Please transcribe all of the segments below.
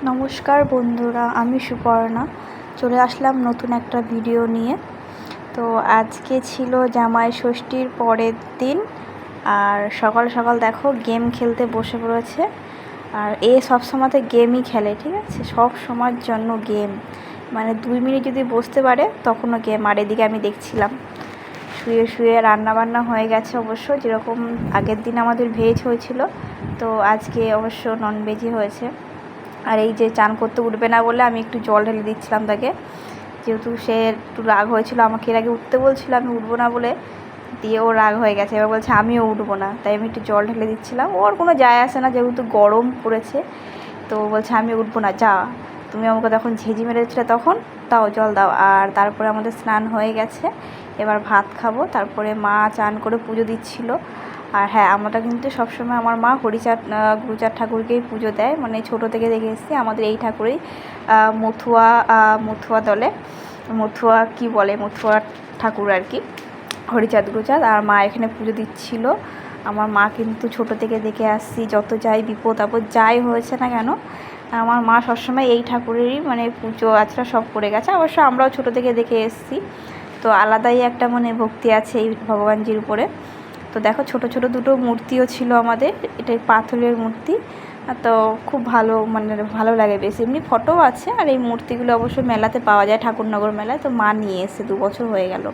নমস্কার বন্ধুরা, আমি সুপর্ণা চলে আসলাম নতুন একটা ভিডিও নিয়ে। তো আজকে ছিল জামাই ষষ্ঠীর পরের দিন, আর সকাল সকাল দেখো গেম খেলতে বসে পড়েছে। আর সব সময়তে গেমই খেলে, ঠিক আছে, সব সময়ের জন্য গেম, মানে 2 মিনিট যদি বসতে পারে তখনও গেম। আর এদিকে আমি দেখছিলাম শুয়ে শুয়ে রান্নাবান্না হয়ে গেছে অবশ্য, যেরকম আগের দিন আমাদের ভেজ হয়েছিল, তো আজকে অবশ্য ননভেজই হয়েছে। আর এই যে চান করতে উঠবে না বলে আমি একটু জল ঢেলে দিচ্ছিলাম তাকে, যেহেতু সে একটু রাগ হয়েছিল, আমাকে এর আগে উঠতে বলছিল আমি উঠবো না বলে, দিয়ে ও রাগ হয়ে গেছে, এবার বলছে আমিও উঠবো না, তাই আমি একটু জল ঢেলে দিচ্ছিলাম। ওর কোনো যায় আসে না, যেহেতু গরম পড়েছে, তো বলছে আমি উঠবো না, যা, তুমি আমাকে তখন ঝেঁঝি মেরেছিলে তখন, দাও জল দাও। আর তারপরে আমাদের স্নান হয়ে গেছে, এবার ভাত খাবো। তারপরে মা চান করে পুজো দিচ্ছিল। আর হ্যাঁ, আমরা কিন্তু সবসময় আমার মা হরিচাঁদ গুরুচাঁদ ঠাকুরকেই পুজো দেয়, মানে ছোটো থেকে দেখে এসেছি আমাদের এই ঠাকুরেই। মথুয়া দলে, মথুয়া কি বলে, মথুয়া ঠাকুর আর কি, হরিচাঁদ গুরুচাঁদ। আর মা এখানে পুজো দিচ্ছিল। আমার মা কিন্তু ছোটো থেকে দেখে আসছি, যত যাই বিপদ আপদ যাই হয়েছে না কেন, আমার মা সবসময় এই ঠাকুরেরই মানে পুজো আচরা সব করে গেছে। অবশ্য আমরাও ছোটো থেকে দেখে এসেছি, তো আলাদাই একটা মানে ভক্তি আছে এই ভগবানজির উপরে। তো দেখো ছোট ছোট দুটো মূর্তিও ছিল আমাদের, এটা পাথরের মূর্তি। তো খুব ভালো, মানে ভালো লাগে বেশ, এমনি ফটোও আছে। আর এই মূর্তিগুলো অবশ্যই মেলাতে পাওয়া যায়, ঠাকুরনগর মেলায়। তো মা নিয়ে এসে 2 বছর হয়ে গেল।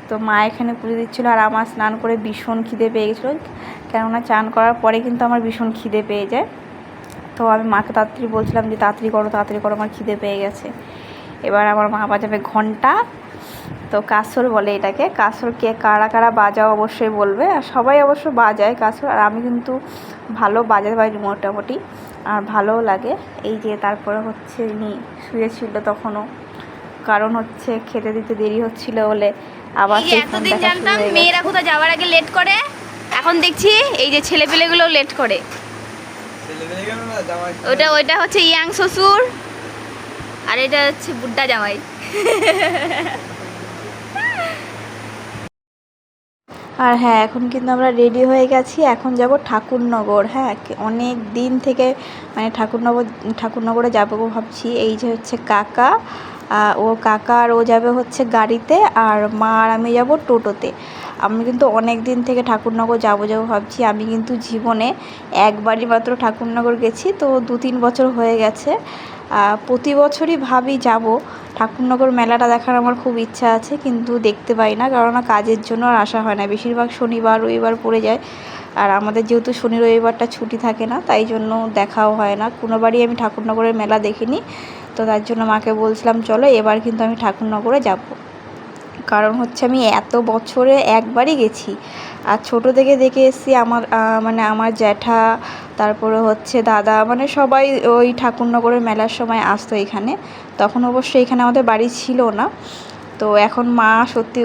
তো মা এখানে পুজো দিচ্ছিলো, আর আমার স্নান করে ভীষণ খিদে পেয়ে গেছিলো, কেননা চান করার পরে কিন্তু আমার ভীষণ খিদে পেয়ে যায়। তো আমি মাকে তাড়াতাড়ি বলছিলাম যে তাড়াতাড়ি করো, আমার খিদে পেয়ে গেছে। এবার আমার মা বাজাবে ঘন্টা, তো কাসর বলে এটাকে। কাসরকে কারা কারা বাজাও অবশ্যই বলবে, আর সবাই অবশ্য বাজায় কাসর, আর আমি কিন্তু ভালো বাজাতে পারি মোটামুটি, আর ভালোও লাগে। এই যে তারপরে হচ্ছে ইনি শুয়েছিল তখনও, কারণ হচ্ছে খেতে দিতে দেরি হচ্ছিল বলে আবার সেই ফোন দেখা শুরু হয়ে গেছে। মেয়েরা কোথাও যাওয়ার আগে লেট করে, এখন দেখছি এই যে ছেলেপেলেগুলো লেট করে। ওইটা হচ্ছে ইয়াং শ্বশুর, আর এটা হচ্ছে বুড্ডা জামাই। আর হ্যাঁ, এখন কিন্তু আমরা রেডি হয়ে গেছি, এখন যাব ঠাকুরনগর। হ্যাঁ, অনেক দিন থেকে মানে ঠাকুরনগরে যাবো ভাবছি। এই যে হচ্ছে কাকা, ও কাকা আর ও যাবে হচ্ছে গাড়িতে, আর মা আর আমি যাব টোটোতে। আমি কিন্তু অনেক দিন থেকে ঠাকুরনগর যাবো ভাবছি। আমি কিন্তু জীবনে একবারই মাত্র ঠাকুরনগর গেছি, তো 2-3 বছর হয়ে গেছে। প্রতি বছরই ভাবি যাব, ঠাকুরনগর মেলাটা দেখার আমার খুব ইচ্ছা আছে, কিন্তু দেখতে পাই না, কারণ কাজের জন্য আর আসা হয় না। বেশিরভাগ শনিবার রবিবার পড়ে যায়, আর আমাদের যেহেতু শনি রবিবারটা ছুটি থাকে না, তাই জন্য দেখাও হয় না। কোনোবারই আমি ঠাকুরনগরের মেলা দেখিনি, তো তার জন্য মাকে বলছিলাম চলো এবার কিন্তু আমি ঠাকুরনগরে যাব। কারণ হচ্ছে আমি এত বছরে একবারই গেছি, আর ছোটো থেকে দেখে এসেছি। মানে আমার জ্যাঠা, তারপরে হচ্ছে দাদা, মানে সবাই ওই ঠাকুরনগরের মেলার সময় আসতো এখানে। তখন অবশ্য এখানে আমাদের বাড়ি ছিল না। তো এখন মা সত্যি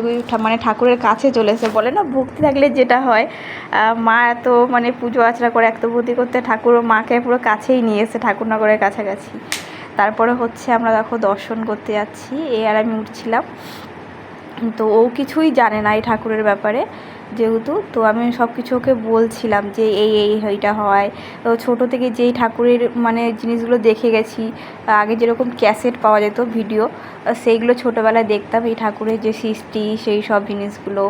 মানে ঠাকুরের কাছে চলেছে, বলে না ভক্তি থাকলে যেটা হয়। মা এত মানে পুজো আচরা করে, এত ভক্তি করতে ঠাকুর মাকে পুরো কাছেই নিয়ে এসে ঠাকুরনগরের কাছাকাছি। তারপরে হচ্ছে আমরা দেখো দর্শন করতে যাচ্ছি, আর আমি উঠছিলাম। তো ও কিছুই জানে না এই ঠাকুরের ব্যাপারে যেহেতু, তো আমি সব কিছু ওকে বলছিলাম যে এইটা হয়। তো ছোটো থেকে যেই ঠাকুরের মানে জিনিসগুলো দেখে গেছি, আগে যেরকম ক্যাসেট পাওয়া যেত ভিডিও, সেইগুলো ছোটোবেলায় দেখতাম, এই ঠাকুরের যে সৃষ্টি সেই সব জিনিসগুলো।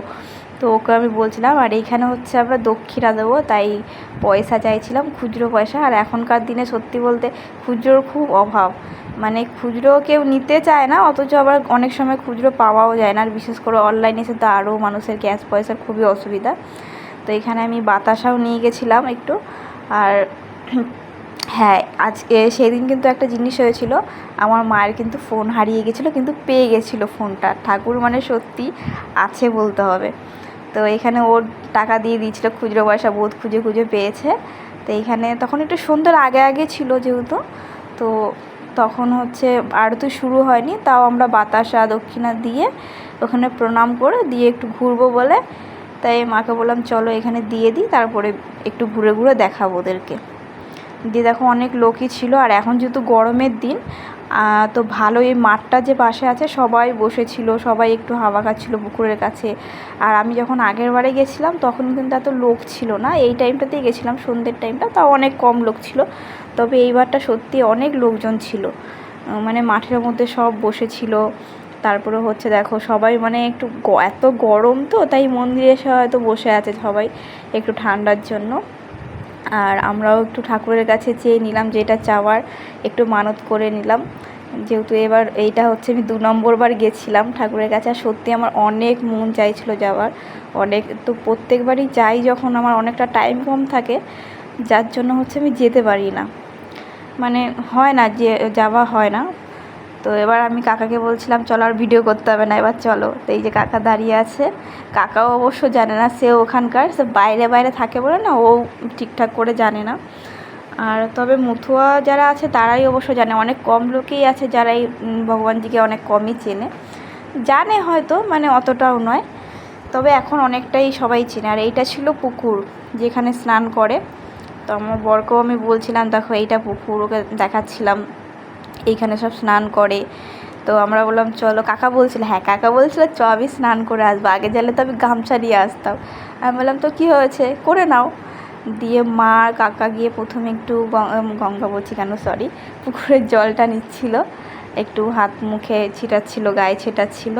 তো ওকে আমি বলছিলাম। আর এইখানে হচ্ছে আমরা দক্ষিণা দেবো, তাই পয়সা চাইছিলাম, খুচরো পয়সা। আর এখনকার দিনে সত্যি বলতে খুচরোর খুব অভাব, মানে খুচরো কেউ নিতে চায় না, অথচ আবার অনেক সময় খুচরো পাওয়াও যায় না। আর বিশেষ করে অনলাইনে এসে তো আরও মানুষের ক্যাশ পয়সার খুবই অসুবিধা। তো এখানে আমি বাতাসাও নিয়ে গেছিলাম একটু। আর হ্যাঁ, আজকে সেদিন কিন্তু একটা জিনিস হয়েছিল, আমার মায়ের কিন্তু ফোন হারিয়ে গেছিলো, কিন্তু পেয়ে গেছিলো ফোনটা। ঠাকুর মানে সত্যি আছে বলতে হবে। তো এখানে ওর টাকা দিয়ে দিয়েছিলো, খুচরো পয়সা বহুত খুঁজে খুঁজে পেয়েছে। তো এইখানে তখন একটু সন্ধ্যার আগে ছিল যেহেতু, তো তখন হচ্ছে আরতি শুরু হয়নি, তাও আমরা বাতাসা দক্ষিণা দিয়ে ওখানে প্রণাম করে দিয়ে একটু ঘুরবো বলে, তাই মাকে বললাম চলো এখানে দিয়ে দিই, তারপরে একটু ঘুরে ঘুরে দেখাবো ওদেরকে। দিয়ে দেখো অনেক লোকই ছিল। আর এখন যেহেতু গরমের দিন তো ভালো, এই মাঠটা যে পাশে আছে সবাই বসেছিল, সবাই একটু হাওয়া খাচ্ছিল পুকুরের কাছে। আর আমি যখন আগের বারে গেছিলাম তখন কিন্তু এত লোক ছিল না, এই টাইমটাতেই গেছিলাম সন্ধ্যের টাইমটা, তাও অনেক কম লোক ছিল। তবে এইবারটা সত্যি অনেক লোকজন ছিল, মানে মাঠের মধ্যে সব বসেছিল। তারপরে হচ্ছে দেখো সবাই মানে একটু এত গরম তো তাই মন্দিরে এসে হয়তো বসে আছে সবাই একটু ঠান্ডার জন্য। আর আমরাও একটু ঠাকুরের কাছে চেয়ে নিলাম, যেটা চাওয়ার একটু মানত করে নিলাম। যেহেতু এবার এইটা হচ্ছে আমি 2 নম্বরবার গেছিলাম ঠাকুরের কাছে, আর সত্যি আমার অনেক মন চাইছিল যাওয়ার, অনেক। তো প্রত্যেকবারই যাই যখন আমার অনেকটা টাইম কম থাকে, যার জন্য হচ্ছে আমি যেতে পারি না, মানে হয় না, যে যাওয়া হয় না। তো এবার আমি কাকাকে বলছিলাম চলো আর ভিডিও করতে হবে না, এবার চলো। তো এই যে কাকা দাঁড়িয়ে আছে, কাকাও অবশ্য জানে না, সে ওখানকার, সে বাইরে বাইরে থাকে বলে না, ও ঠিকঠাক করে জানে না। আর তবে মথুয়া যারা আছে তারাই অবশ্য জানে, অনেক কম লোকেই আছে যারা এই ভগবানজিকে অনেক কমই চেনে, জানে হয়তো, মানে অতটাও নয়, তবে এখন অনেকটাই সবাই চেনে। আর এইটা ছিল পুকুর যেখানে স্নান করে। তো আমার বরকেও আমি বলছিলাম দেখো এইটা পুকুর, ওকে দেখাচ্ছিলাম এইখানে সব স্নান করে। তো আমরা বললাম চলো, কাকা বলছিল, হ্যাঁ কাকা বলছিল চ আমি স্নান করে আসবো, আগে গেলে তো আমি গামছা নিয়ে আসতাম। আমি বললাম তো কী হয়েছে, করে নাও। দিয়ে মা আর কাকা গিয়ে প্রথমে একটু গঙ্গা বলছি কেন, সরি, পুকুরের জলটা নিচ্ছিল, একটু হাত মুখে ছিটাচ্ছিল, গায়ে ছিটাচ্ছিল।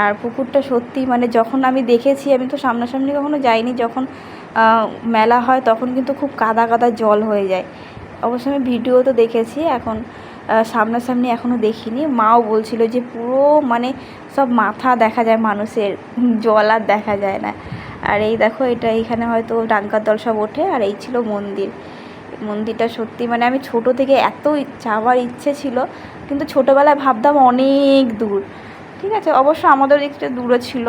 আর পুকুরটা সত্যি মানে যখন আমি দেখেছি, আমি তো সামনাসামনি কখনো যাইনি, যখন মেলা হয় তখন কিন্তু খুব কাদা কাদা জল হয়ে যায়। অবশ্য আমি ভিডিও তো দেখেছি, এখন সামনাসামনি এখনও দেখিনি। মাও বলছিল যে পুরো মানে সব মাথা দেখা যায় মানুষের, জল আর দেখা যায় না। আর এই দেখো এটা এইখানে হয়তো ডাঙ্কার দল সব ওঠে। আর এই ছিল মন্দির। মন্দিরটা সত্যি মানে আমি ছোটো থেকে এত যাওয়ার ইচ্ছে ছিল, কিন্তু ছোটোবেলায় ভাবতাম অনেক দূর, ঠিক আছে, অবশ্য আমাদের দিকটা দূরে ছিল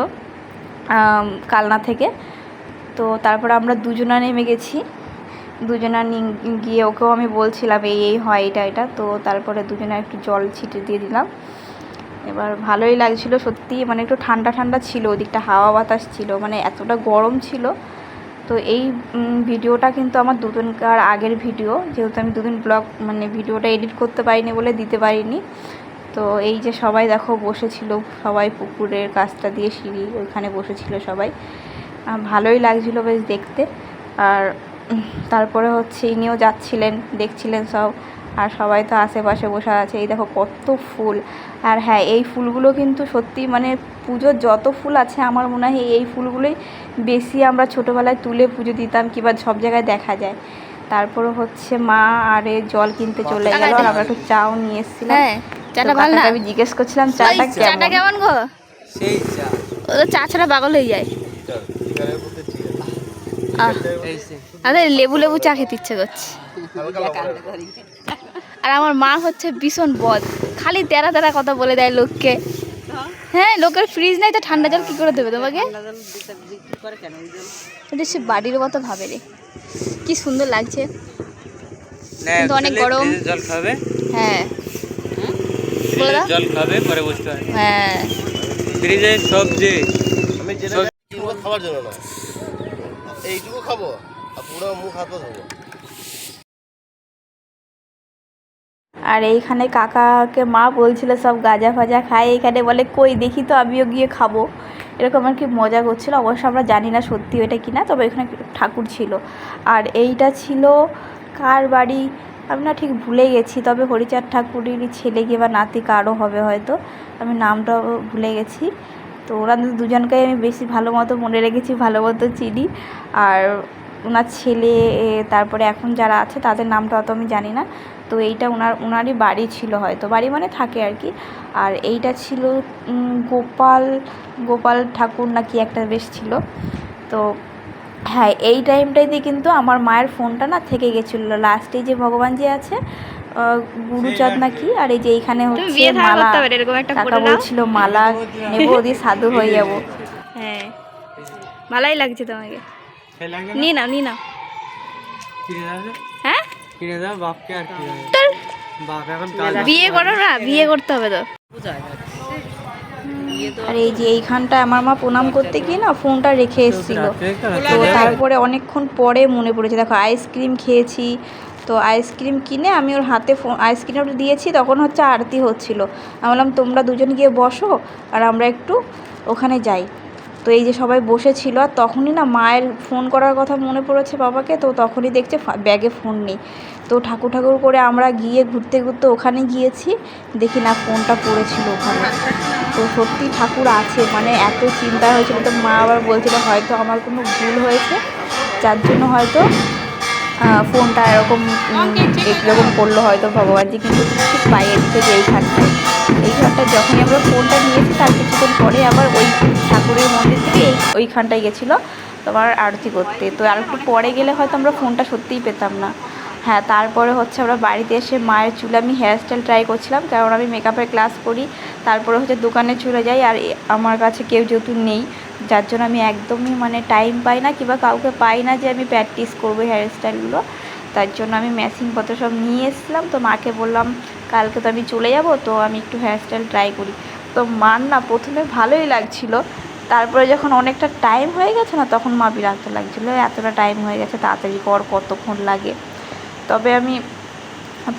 কালনা থেকে। তো তারপর আমরা দুজনা নেমে গেছি, দুজনা গিয়ে ওকেও আমি বলছিলাম এই হয় এটা। তো তারপরে দুজনে একটু জল ছিটে দিয়ে দিলাম। এবার ভালোই লাগছিল সত্যি, মানে একটু ঠান্ডা ঠান্ডা ছিল, ওদিকটা হাওয়া বাতাস ছিল, মানে এতটা গরম ছিল। তো এই ভিডিওটা কিন্তু আমার দুদিনকার আগের ভিডিও, যেহেতু আমি দুদিন ব্লগ মানে ভিডিওটা এডিট করতে পারিনি বলে দিতে পারিনি। তো এই যে সবাই দেখো বসেছিল, সবাই পুকুরের কাছটা দিয়ে সিঁড়ি ওইখানে বসেছিল সবাই, ভালোই লাগছিল বেশ দেখতে। আর তারপরে হচ্ছে ইনিও যাচ্ছিলেন, দেখছিলেন সব। আর সবাই তো আশেপাশে বসে আছে, এই দেখো কত ফুল। আর হ্যাঁ, এই ফুলগুলো কিন্তু সত্যি মানে পুজোর যত ফুল আছে আমার মনে হয় এই ফুলগুলোই বেশি আমরা ছোটোবেলায় তুলে পুজো দিতাম, কিংবা সব জায়গায় দেখা যায়। তারপরে হচ্ছে মা আরে জল কিনতে চলে গেল, আর আমরা একটু চাও নিয়ে এসেছিলাম। চাটা ভালো না, আমি জিজ্ঞেস করছিলাম চাটা কেমন গো, সেই চা, ও তো চা ছাড়া পাগল হয়ে যায়। আরে লেবু লেবু চা খেতে ইচ্ছে করছে। আর আমার মা হচ্ছে ভীষণ বদ, খালি তেরা তেরা কথা বলে দেয় লোককে। হ্যাঁ, লোকের ফ্রিজ নাই তো ঠান্ডা জল কি করে দেবে তোমাকে, এটা সে বাড়ির মতো ভাবে রে। কি সুন্দর লাগছে, কিন্তু অনেক গরম। জল খাবে, হ্যাঁ জল খাবে পরে বুঝতে পারবে। হ্যাঁ, ফ্রিজে সবজি আমি যেটা খাবার জন্য না, এইটুকু খাবো আর পুরো মুখ হাতে ধোবো। আর এইখানে কাকাকে মা বলছিল সব গাঁজা ফাজা খায়, এইখানে বলে কই দেখি তো আমিও গিয়ে খাবো, এরকম আর কি মজা করছিল। অবশ্য আমরা জানি না সত্যি ওইটা কিনা, তবে এখানে ঠাকুর ছিল। আর এইটা ছিল কার বাড়ি আমি না ঠিক ভুলে গেছি, তবে হরিচাঁদ ঠাকুরেরই ছেলে কি বা নাতি কারও হবে হয়তো, আমি নামটা ভুলে গেছি। তো ওনাদের দুজনকে আমি বেশি ভালো মতো মনে রেখেছি, ভালো মতো চিনি। আর ওনার ছেলে, তারপরে এখন যারা আছে তাদের নামটা অত আমি জানি না। তো এইটা ওনারই বাড়ি ছিল হয়তো, বাড়ি মানে থাকে আর কি। আর এইটা ছিল গোপাল ঠাকুর না কি একটা বেশ ছিল। তো হ্যাঁ, এই টাইমটাইতে কিন্তু আমার মায়ের ফোনটা না থেকে গেছিলো, লাস্টে যে ভগবান যে আছে গুরুচাঁদ না কি, আর এই যে এইখানে হচ্ছে মালা, কাকা বলছিল মালা নেবো, দিয়ে সাধু হয়ে যাবো। হ্যাঁ ভালোই লাগছে তোমাকে, নিয়ে নাও নিয়ে নাও। হ্যাঁ, বিয়ে করো না, বিয়ে করতে হবে তো। আর এই যে এইখানটা আমার মা প্রণাম করতে গিয়ে না ফোনটা রেখে এসেছিলো। তো তারপরে অনেকক্ষণ পরে মনে পড়েছে, দেখো আইসক্রিম খেয়েছি, তো আইসক্রিম কিনে আমি ওর হাতে আইসক্রিমটা দিয়েছি, তখন হচ্ছে আরতি হচ্ছিলো। আমি বললাম তোমরা দুজন গিয়ে বসো আর আমরা একটু ওখানে যাই। তো এই যে সবাই বসেছিল, আর তখনই না মায়ের ফোন করার কথা মনে পড়েছে বাবাকে, তো তখনই দেখছে ব্যাগে ফোন নেই। তো ঠাকুর করে আমরা গিয়ে ঘুরতে ওখানে গিয়েছি, দেখি না ফোনটা পড়েছিল ওখানে। তো সত্যি ঠাকুর আছে, মানে এত চিন্তা হয়েছিল। তো মা আবার বলছিল হয়তো আমার কোনো ভুল হয়েছে, যার জন্য হয়তো ফোনটা এরকম করলো হয়তো ভগবানজি, কিন্তু ঠিক পাইয়ে দিচ্ছে যে এইখানটায় যখনই আমরা ফোনটা নিয়েছি তার কিছুক্ষণ পরে আবার ওই ঠাকুরের মন্দির থেকে ওইখানটায় গেছিলো তোমার আরতি করতে। তো আর একটু পরে গেলে হয়তো আমরা ফোনটা সত্যিই পেতাম না। হ্যাঁ, তারপরে হচ্ছে আমরা বাড়িতে এসে মায়ের চুলে আমি হেয়ারস্টাইল ট্রাই করছিলাম, কারণ আমি মেকআপের ক্লাস করি। তারপরে হচ্ছে দোকানে চলে যাই, আর আমার কাছে কেউ যেহেতু নেই, যার জন্য আমি একদমই মানে টাইম পাই না, কিংবা কাউকে পাই না যে আমি প্র্যাকটিস করবো হেয়ারস্টাইলগুলো। তার জন্য আমি মেশিনপত্র সব নিয়ে এসেছিলাম। তো মাকে বললাম কালকে তো আমি চলে যাব, তো আমি একটু হেয়ারস্টাইল ট্রাই করি। তো মার না প্রথমে ভালোই লাগছিলো, তারপরে যখন অনেকটা টাইম হয়ে গেছে না, তখন মা বিরক্ত লাগছিলো, এতটা টাইম হয়ে গেছে তাড়াতাড়ি কর, কতক্ষণ লাগে। তবে আমি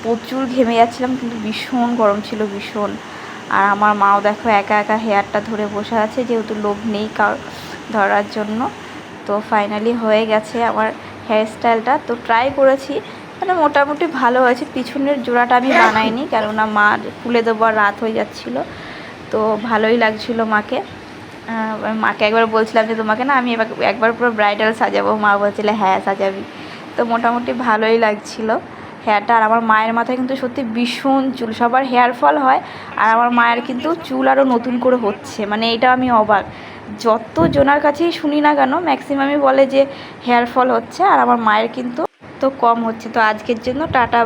প্রচুর ঘেমে যাচ্ছিলাম, কিন্তু ভীষণ গরম ছিল, ভীষণ। আর আমার মাও দেখো একা একা হেয়ারটা ধরে বসে আছে, যেহেতু লোক নেই কার ধরার জন্য। তো ফাইনালি হয়ে গেছে আমার হেয়ারস্টাইলটা। তো ট্রাই করেছি, মানে মোটামুটি ভালো হয়েছে। পিছনের জোড়াটা আমি বানাইনি, কেননা মা খুলে দেবো আর রাত হয়ে যাচ্ছিলো। তো ভালোই লাগছিলো মাকে। মাকে একবার বলছিলাম যে তোমাকে না আমি একবার পুরো ব্রাইডাল সাজাবো, মা বলছিল হ্যাঁ সাজাবি। তো মোটামুটি ভালোই লাগছিলো হেয়ারটা। আর আমার মায়ের মাথায় কিন্তু সত্যি ভীষণ চুল, সবার হেয়ার ফল হয়, আর আমার মায়ের কিন্তু চুল আরও নতুন করে হচ্ছে, মানে এটা আমি অবাক। যত জনার কাছেই শুনি না কেন, ম্যাক্সিমামই বলে যে হেয়ার ফল হচ্ছে, আর আমার মায়ের কিন্তু তো কম হচ্ছে। তো আজকের জন্য টাটা।